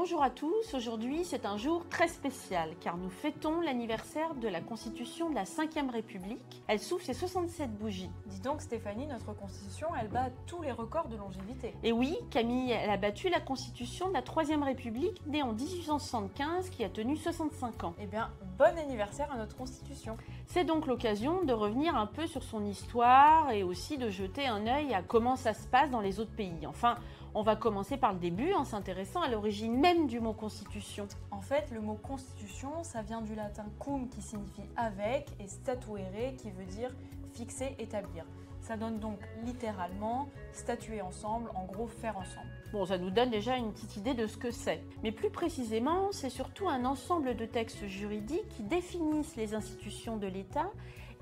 Bonjour à tous, aujourd'hui c'est un jour très spécial car nous fêtons l'anniversaire de la Constitution de la Ve République. Elle souffle ses 67 bougies. Dis donc Stéphanie, notre Constitution, elle bat tous les records de longévité. Et oui, Camille, elle a battu la Constitution de la Troisième République née en 1875 qui a tenu 65 ans. Eh bien, bon anniversaire à notre Constitution. C'est donc l'occasion de revenir un peu sur son histoire et aussi de jeter un œil à comment ça se passe dans les autres pays. Enfin, on va commencer par le début en s'intéressant à l'origine même du mot constitution. En fait, le mot constitution, ça vient du latin cum qui signifie avec et statuere qui veut dire fixer, établir. Ça donne donc littéralement statuer ensemble, en gros faire ensemble. Bon, ça nous donne déjà une petite idée de ce que c'est. Mais plus précisément, c'est surtout un ensemble de textes juridiques qui définissent les institutions de l'État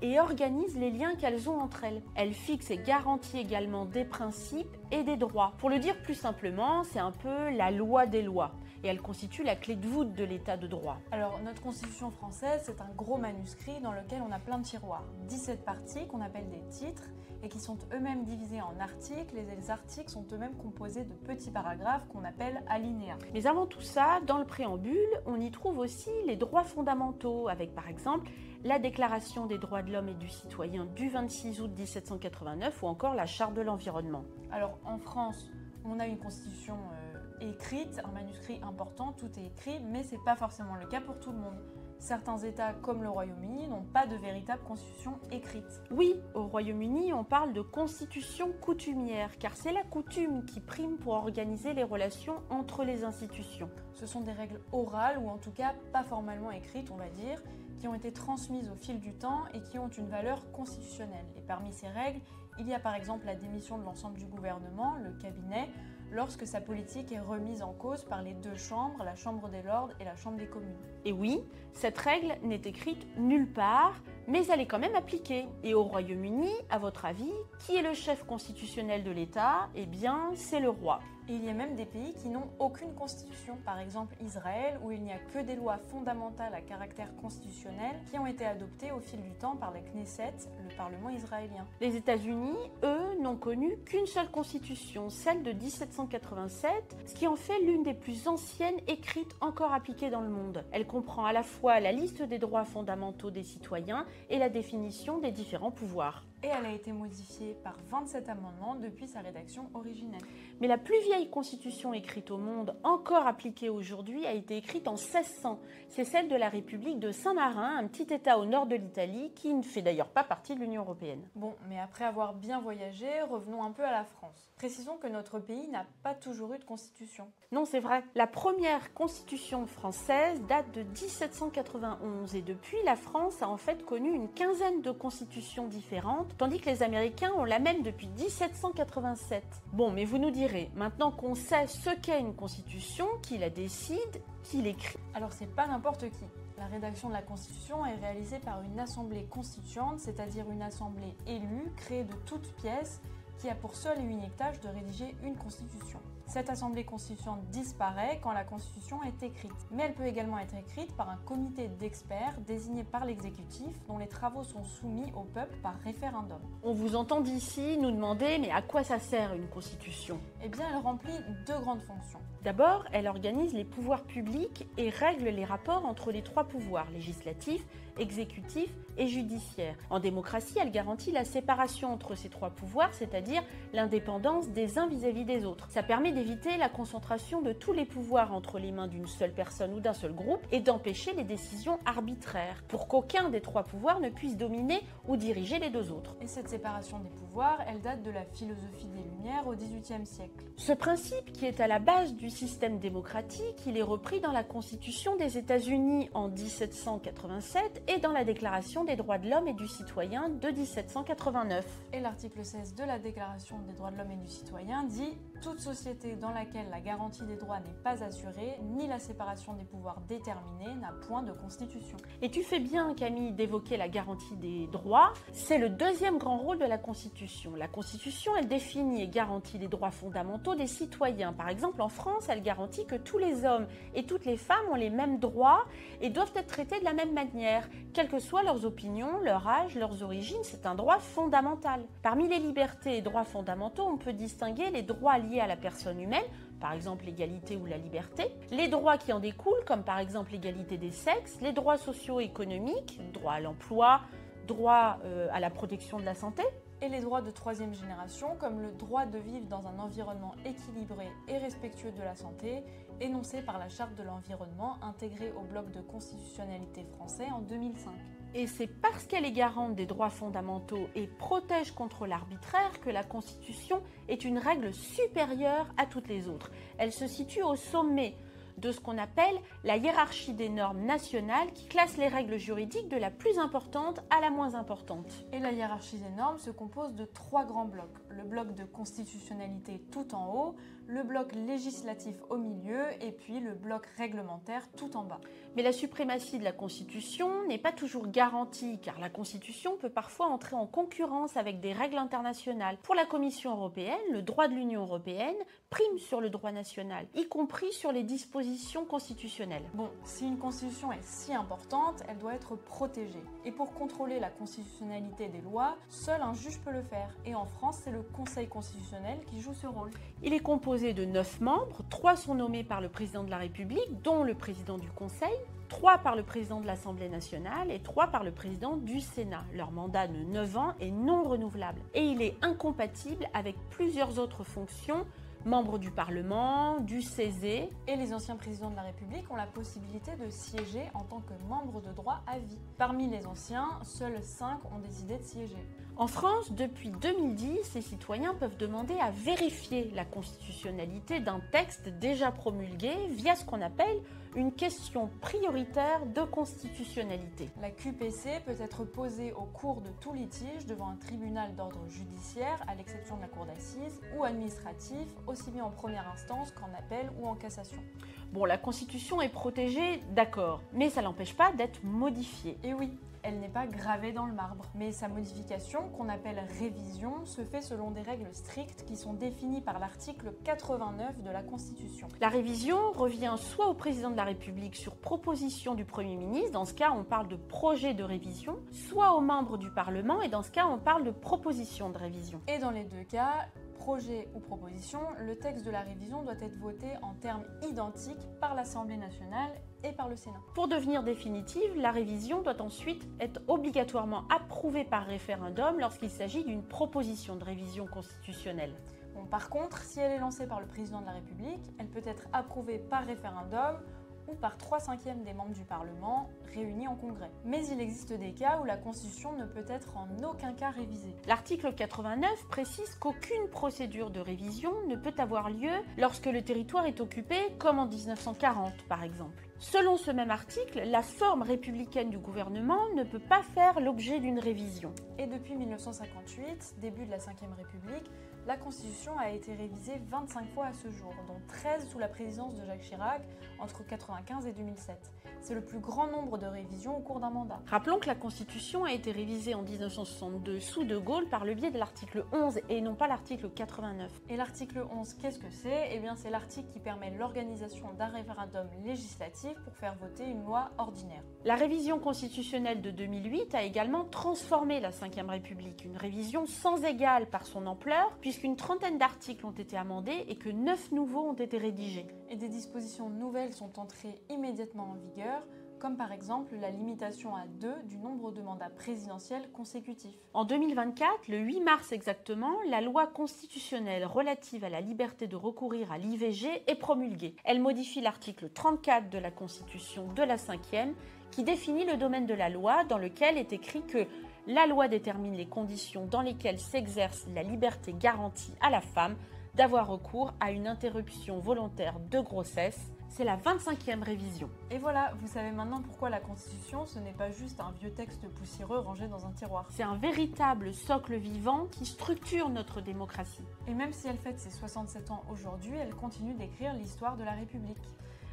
et organisent les liens qu'elles ont entre elles. Elle fixe et garantit également des principes et des droits. Pour le dire plus simplement, c'est un peu la loi des lois. Et elle constitue la clé de voûte de l'état de droit. Alors, notre Constitution française, c'est un gros manuscrit dans lequel on a plein de tiroirs. 17 parties qu'on appelle des titres et qui sont eux-mêmes divisés en articles et les articles sont eux-mêmes composés de petits paragraphes qu'on appelle alinéas. Mais avant tout ça, dans le préambule, on y trouve aussi les droits fondamentaux avec par exemple la Déclaration des droits de l'homme et du citoyen du 26 août 1789 ou encore la Charte de l'environnement. Alors, en France, on a une constitution écrite, un manuscrit important, tout est écrit, mais c'est pas forcément le cas pour tout le monde. Certains États, comme le Royaume-Uni, n'ont pas de véritable constitution écrite. Oui, au Royaume-Uni, on parle de constitution coutumière, car c'est la coutume qui prime pour organiser les relations entre les institutions. Ce sont des règles orales, ou en tout cas pas formellement écrites, on va dire, qui ont été transmises au fil du temps et qui ont une valeur constitutionnelle. Et parmi ces règles, il y a par exemple la démission de l'ensemble du gouvernement, le cabinet, lorsque sa politique est remise en cause par les deux chambres, la Chambre des Lords et la Chambre des communes. Et oui, cette règle n'est écrite nulle part, mais elle est quand même appliquée. Et au Royaume-Uni, à votre avis, qui est le chef constitutionnel de l'État? Eh bien, c'est le roi. Et il y a même des pays qui n'ont aucune constitution, par exemple Israël, où il n'y a que des lois fondamentales à caractère constitutionnel qui ont été adoptées au fil du temps par la Knesset, le Parlement israélien. Les États-Unis, eux, n'ont connu qu'une seule constitution, celle de 1787, ce qui en fait l'une des plus anciennes écrites encore appliquées dans le monde. Elle comprend à la fois la liste des droits fondamentaux des citoyens et la définition des différents pouvoirs. Et elle a été modifiée par 27 amendements depuis sa rédaction originelle. Mais la plus vieille constitution écrite au monde, encore appliquée aujourd'hui, a été écrite en 1600. C'est celle de la République de Saint-Marin, un petit état au nord de l'Italie, qui ne fait d'ailleurs pas partie de l'Union européenne. Bon, mais après avoir bien voyagé, revenons un peu à la France. Précisons que notre pays n'a pas toujours eu de constitution. Non, c'est vrai. La première constitution française date de 1791 et depuis, la France a en fait connu une quinzaine de constitutions différentes, tandis que les Américains ont la même depuis 1787. Bon, mais vous nous direz, maintenant qu'on sait ce qu'est une constitution, qui la décide, qui l'écrit. Alors c'est pas n'importe qui. La rédaction de la Constitution est réalisée par une assemblée constituante, c'est-à-dire une assemblée élue, créée de toutes pièces, qui a pour seule et unique tâche de rédiger une constitution. Cette assemblée constituante disparaît quand la constitution est écrite, mais elle peut également être écrite par un comité d'experts désigné par l'exécutif dont les travaux sont soumis au peuple par référendum. On vous entend d'ici nous demander mais à quoi ça sert une constitution? Eh bien, elle remplit deux grandes fonctions. D'abord, elle organise les pouvoirs publics et règle les rapports entre les trois pouvoirs, législatif, exécutif et judiciaire. En démocratie, elle garantit la séparation entre ces trois pouvoirs, c'est-à-dire l'indépendance des uns vis-à-vis des autres. Ça permet d'éviter la concentration de tous les pouvoirs entre les mains d'une seule personne ou d'un seul groupe et d'empêcher les décisions arbitraires, pour qu'aucun des trois pouvoirs ne puisse dominer ou diriger les deux autres. Et cette séparation des pouvoirs, elle date de la philosophie des Lumières au XVIIIe siècle. Ce principe, qui est à la base du système démocratique, il est repris dans la Constitution des États-Unis en 1787 et dans la Déclaration des droits de l'homme et du citoyen de 1789. Et l'article 16 de la Déclaration des droits de l'homme et du citoyen dit « Toute société dans laquelle la garantie des droits n'est pas assurée, ni la séparation des pouvoirs déterminée, n'a point de constitution. » Et tu fais bien, Camille, d'évoquer la garantie des droits. C'est le deuxième grand rôle de la Constitution. La Constitution, elle définit et garantit les droits fondamentaux des citoyens. Par exemple, en France, elle garantit que tous les hommes et toutes les femmes ont les mêmes droits et doivent être traités de la même manière, quelles que soient leurs opinions, leur âge, leurs origines. C'est un droit fondamental. Parmi les libertés et droits fondamentaux, on peut distinguer les droits liés à la personne humaine, par exemple l'égalité ou la liberté, les droits qui en découlent, comme par exemple l'égalité des sexes, les droits socio-économiques, droit à l'emploi, droit à la protection de la santé, et les droits de troisième génération, comme le droit de vivre dans un environnement équilibré et respectueux de la santé, énoncé par la Charte de l'environnement intégrée au bloc de constitutionnalité français en 2005. Et c'est parce qu'elle est garante des droits fondamentaux et protège contre l'arbitraire que la Constitution est une règle supérieure à toutes les autres. Elle se situe au sommet de ce qu'on appelle la hiérarchie des normes nationales qui classe les règles juridiques de la plus importante à la moins importante. Et la hiérarchie des normes se compose de 3 grands blocs. Le bloc de constitutionnalité tout en haut, le bloc législatif au milieu et puis le bloc réglementaire tout en bas. Mais la suprématie de la Constitution n'est pas toujours garantie car la Constitution peut parfois entrer en concurrence avec des règles internationales. Pour la Commission européenne, le droit de l'Union européenne prime sur le droit national, y compris sur les dispositions constitutionnelles. Bon, si une constitution est si importante, elle doit être protégée. Et pour contrôler la constitutionnalité des lois, seul un juge peut le faire. Et en France, c'est le Conseil constitutionnel qui joue ce rôle. Il est composé de 9 membres, 3 sont nommés par le président de la République, dont le président du Conseil, 3 par le président de l'Assemblée nationale et 3 par le président du Sénat. Leur mandat de 9 ans est non renouvelable. Et il est incompatible avec plusieurs autres fonctions, membres du Parlement, du CESE. Et les anciens présidents de la République ont la possibilité de siéger en tant que membres de droit à vie. Parmi les anciens, seuls 5 ont décidé de siéger. En France, depuis 2010, les citoyens peuvent demander à vérifier la constitutionnalité d'un texte déjà promulgué via ce qu'on appelle une question prioritaire de constitutionnalité. La QPC peut être posée au cours de tout litige devant un tribunal d'ordre judiciaire, à l'exception de la cour d'assises, ou administratif, aussi bien en première instance qu'en appel ou en cassation. Bon, la Constitution est protégée, d'accord, mais ça n'empêche pas d'être modifiée. Et oui, elle n'est pas gravée dans le marbre, mais sa modification, qu'on appelle révision, se fait selon des règles strictes qui sont définies par l'article 89 de la Constitution. La révision revient soit au président de la République sur proposition du Premier ministre, dans ce cas on parle de projet de révision, soit aux membres du Parlement, et dans ce cas on parle de proposition de révision. Et dans les deux cas, projet ou proposition, le texte de la révision doit être voté en termes identiques par l'Assemblée nationale et par le Sénat. Pour devenir définitive, la révision doit ensuite être obligatoirement approuvée par référendum lorsqu'il s'agit d'une proposition de révision constitutionnelle. Bon, par contre, si elle est lancée par le président de la République, elle peut être approuvée par référendum ou par 3/5 des membres du Parlement réunis en congrès. Mais il existe des cas où la Constitution ne peut être en aucun cas révisée. L'article 89 précise qu'aucune procédure de révision ne peut avoir lieu lorsque le territoire est occupé, comme en 1940 par exemple. Selon ce même article, la forme républicaine du gouvernement ne peut pas faire l'objet d'une révision. Et depuis 1958, début de la Ve République, la Constitution a été révisée 25 fois à ce jour, dont 13 sous la présidence de Jacques Chirac entre 1995 et 2007. C'est le plus grand nombre de révisions au cours d'un mandat. Rappelons que la Constitution a été révisée en 1962 sous De Gaulle par le biais de l'article 11 et non pas l'article 89. Et l'article 11, qu'est-ce que c'est ? Eh bien, c'est l'article qui permet l'organisation d'un référendum législatif pour faire voter une loi ordinaire. La révision constitutionnelle de 2008 a également transformé la Ve République, une révision sans égale par son ampleur, puisqu'une trentaine d'articles ont été amendés et que 9 nouveaux ont été rédigés. Et des dispositions nouvelles sont entrées immédiatement en vigueur, comme par exemple la limitation à 2 du nombre de mandats présidentiels consécutifs. En 2024, le 8 mars exactement, la loi constitutionnelle relative à la liberté de recourir à l'IVG est promulguée. Elle modifie l'article 34 de la Constitution de la 5e qui définit le domaine de la loi dans lequel est écrit que la loi détermine les conditions dans lesquelles s'exerce la liberté garantie à la femme d'avoir recours à une interruption volontaire de grossesse. C'est la 25e révision. Et voilà, vous savez maintenant pourquoi la Constitution, ce n'est pas juste un vieux texte poussiéreux rangé dans un tiroir. C'est un véritable socle vivant qui structure notre démocratie. Et même si elle fête ses 67 ans aujourd'hui, elle continue d'écrire l'histoire de la République.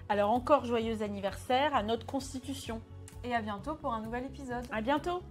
Alors encore joyeux anniversaire à notre Constitution. Et à bientôt pour un nouvel épisode. À bientôt.